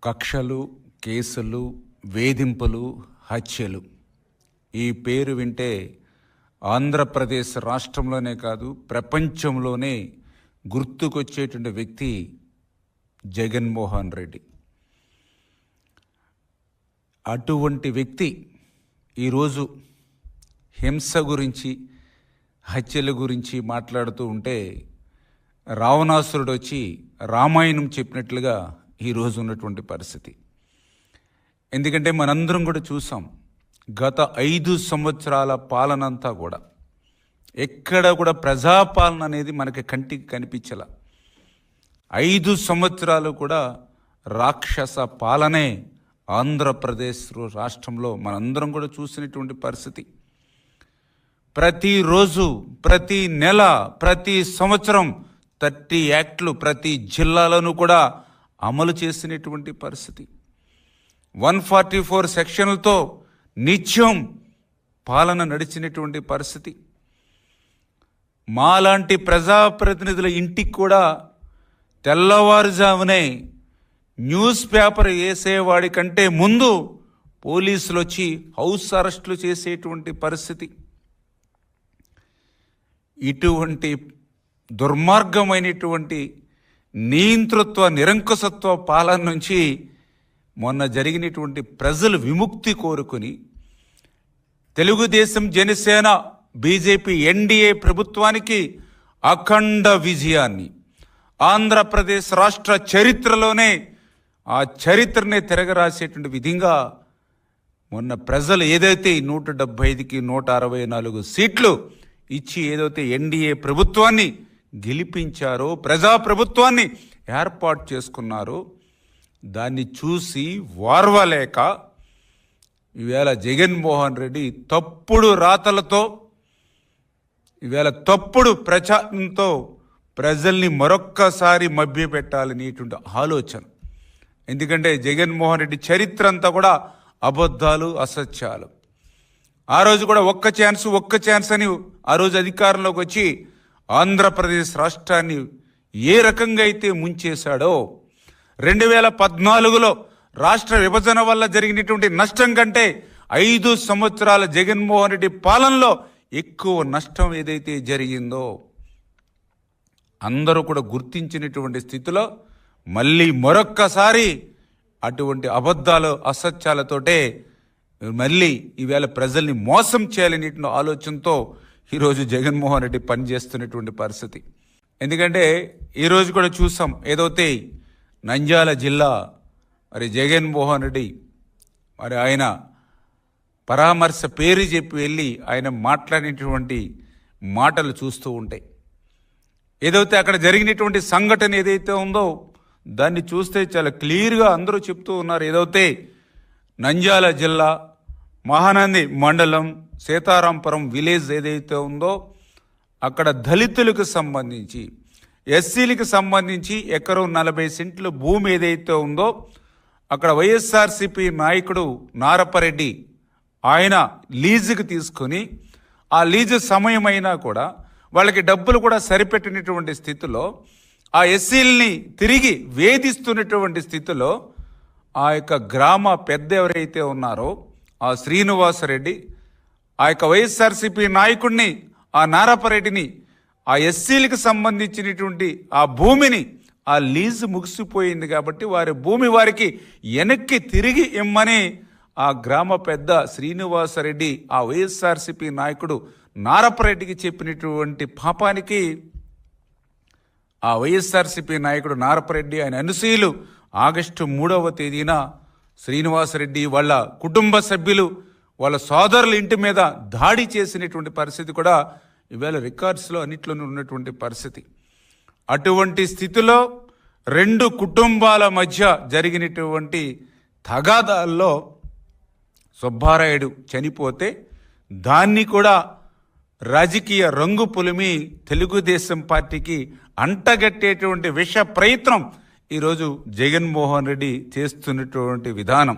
కక్షలు, కేసులు, వేధింపులు, హత్యలు. ఈ పేరు వింటే ఆంధ్రప్రదేశ్ రాష్ట్రంలోనే కాదు ప్రపంచంలోనే గుర్తుకొచ్చేటువంటి వ్యక్తి జగన్మోహన్ రెడ్డి. అటువంటి వ్యక్తి ఈరోజు హింస గురించి, హత్యల గురించి మాట్లాడుతూ ఉంటే రావణాసురుడు వచ్చి రామాయణం చెప్పినట్లుగా ఈరోజు ఉన్నటువంటి పరిస్థితి. ఎందుకంటే మనందరం కూడా చూసాం, గత 5 సంవత్సరాల పాలనంతా కూడా ఎక్కడ కూడా ప్రజాపాలన అనేది మనకి కంటికి కనిపించల. 5 సంవత్సరాలు కూడా రాక్షస పాలనే ఆంధ్రప్రదేశ్ రాష్ట్రంలో మనందరం కూడా చూసినటువంటి పరిస్థితి. ప్రతిరోజు, ప్రతి నెల, ప్రతి సంవత్సరం 30 యాక్ట్లు ప్రతి జిల్లాలోనూ కూడా అమలు చేసినటువంటి పరిస్థితి. 144 సెక్షన్లతో నిత్యం పాలన నడిచినటువంటి పరిస్థితి. మాలాంటి ప్రజాప్రతినిధుల ఇంటికి కూడా తెల్లవారుజామునే న్యూస్ పేపర్ వేసేవాడి కంటే ముందు పోలీసులు వచ్చి హౌస్ అరెస్టులు చేసేటువంటి పరిస్థితి. ఇటువంటి దుర్మార్గమైనటువంటి నియంతృత్వ, నిరంకుశత్వ పాలన నుంచి మొన్న జరిగినటువంటి ప్రజలు విముక్తి కోరుకుని తెలుగుదేశం, జనసేన, బీజేపీ, ఎన్డీఏ ప్రభుత్వానికి అఖండ విజయాన్ని, ఆంధ్రప్రదేశ్ రాష్ట్ర చరిత్రలోనే ఆ చరిత్రనే తిరగరాసేటువంటి విధంగా మొన్న ప్రజలు ఏదైతే 175కి 164 సీట్లు ఇచ్చి ఏదైతే ఎన్డీఏ ప్రభుత్వాన్ని గెలిపించారో, ప్రజాప్రభుత్వాన్ని ఏర్పాటు చేసుకున్నారో, దాన్ని చూసి వార్వలేక ఈవేళ జగన్మోహన్ రెడ్డి తప్పుడు రాతలతో, ఈవేళ తప్పుడు ప్రచారంతో ప్రజల్ని మరొక్కసారి మభ్యపెట్టాలనేటువంటి ఆలోచన. ఎందుకంటే జగన్మోహన్ రెడ్డి చరిత్ర అంతా కూడా అబద్ధాలు, అసత్యాలు. ఆ రోజు కూడా ఒక్క ఛాన్స్ అని ఆ రోజు అధికారంలోకి వచ్చి ఆంధ్రప్రదేశ్ రాష్ట్రాన్ని ఏ రకంగా అయితే ముంచేశాడో, 2014లో రాష్ట్ర విభజన వల్ల జరిగినటువంటి నష్టం కంటే 5 సంవత్సరాల జగన్మోహన్ రెడ్డి పాలనలో ఎక్కువ నష్టం ఏదైతే జరిగిందో అందరూ కూడా గుర్తించినటువంటి స్థితిలో మళ్ళీ మరొక్కసారి అటువంటి అబద్ధాలు, అసత్యాలతోటే మళ్ళీ ఈవేళ ప్రజల్ని మోసం చేయాలనేటువంటి ఆలోచనతో ఈరోజు జగన్మోహన్ రెడ్డి పనిచేస్తున్నటువంటి పరిస్థితి. ఎందుకంటే ఈరోజు కూడా చూసాం, ఏదైతే నంద్యాల జిల్లా మరి జగన్మోహన్ రెడ్డి మరి ఆయన పరామర్శ పేరు చెప్పి వెళ్ళి ఆయన మాట్లాడినటువంటి మాటలు చూస్తూ ఉంటాయి. ఏదైతే అక్కడ జరిగినటువంటి సంఘటన ఏదైతే ఉందో దాన్ని చూస్తే చాలా క్లియర్గా అందరూ చెప్తూ ఉన్నారు. ఏదైతే నంద్యాల జిల్లా మహానంది మండలం సీతారాంపురం విలేజ్ ఏదైతే ఉందో అక్కడ దళితులకు సంబంధించి, ఎస్సీలకు సంబంధించి ఎకరం 40 సెంట్లు భూమి ఏదైతే ఉందో అక్కడ వైఎస్ఆర్సీపీ నాయకుడు నారపరెడ్డి ఆయన లీజుకి తీసుకొని, ఆ లీజు సమయమైనా కూడా వాళ్ళకి డబ్బులు కూడా సరిపెట్టినటువంటి స్థితిలో, ఆ ఎస్సీలని తిరిగి వేధిస్తున్నటువంటి స్థితిలో ఆ యొక్క గ్రామ పెద్ద ఎవరైతే ఉన్నారో ఆ శ్రీనివాసరెడ్డి ఆ యొక్క వైఎస్ఆర్సీపీ నాయకుడిని, ఆ నారపరెడ్డిని, ఆ ఎస్సీలకు సంబంధించినటువంటి ఆ భూమిని, ఆ లీజు ముగిసిపోయింది కాబట్టి వారి భూమి వారికి వెనక్కి తిరిగి ఇమ్మని ఆ గ్రామ పెద్ద శ్రీనివాసరెడ్డి ఆ వైఎస్ఆర్సీపీ నాయకుడు నారపరెడ్డికి చెప్పినటువంటి పాపానికి ఆ వైఎస్ఆర్సీపీ నాయకుడు నారపరెడ్డి ఆయన అనుసూయులు ఆగస్టు 3వ తేదీన శ్రీనివాసరెడ్డి వాళ్ళ కుటుంబ సభ్యులు, వాళ్ళ సోదరుల ఇంటి మీద దాడి చేసినటువంటి పరిస్థితి కూడా ఈవేళ రికార్డ్స్లో అన్నిట్లోనూ ఉన్నటువంటి పరిస్థితి. అటువంటి స్థితిలో 2 కుటుంబాల మధ్య జరిగినటువంటి తగాదాల్లో సుబ్బారాయుడు చనిపోతే దాన్ని కూడా రాజకీయ రంగు పులిమి తెలుగుదేశం పార్టీకి అంటగట్టేటువంటి విష ప్రయత్నం ఈరోజు జగన్మోహన్ రెడ్డి చేస్తున్నటువంటి విధానం.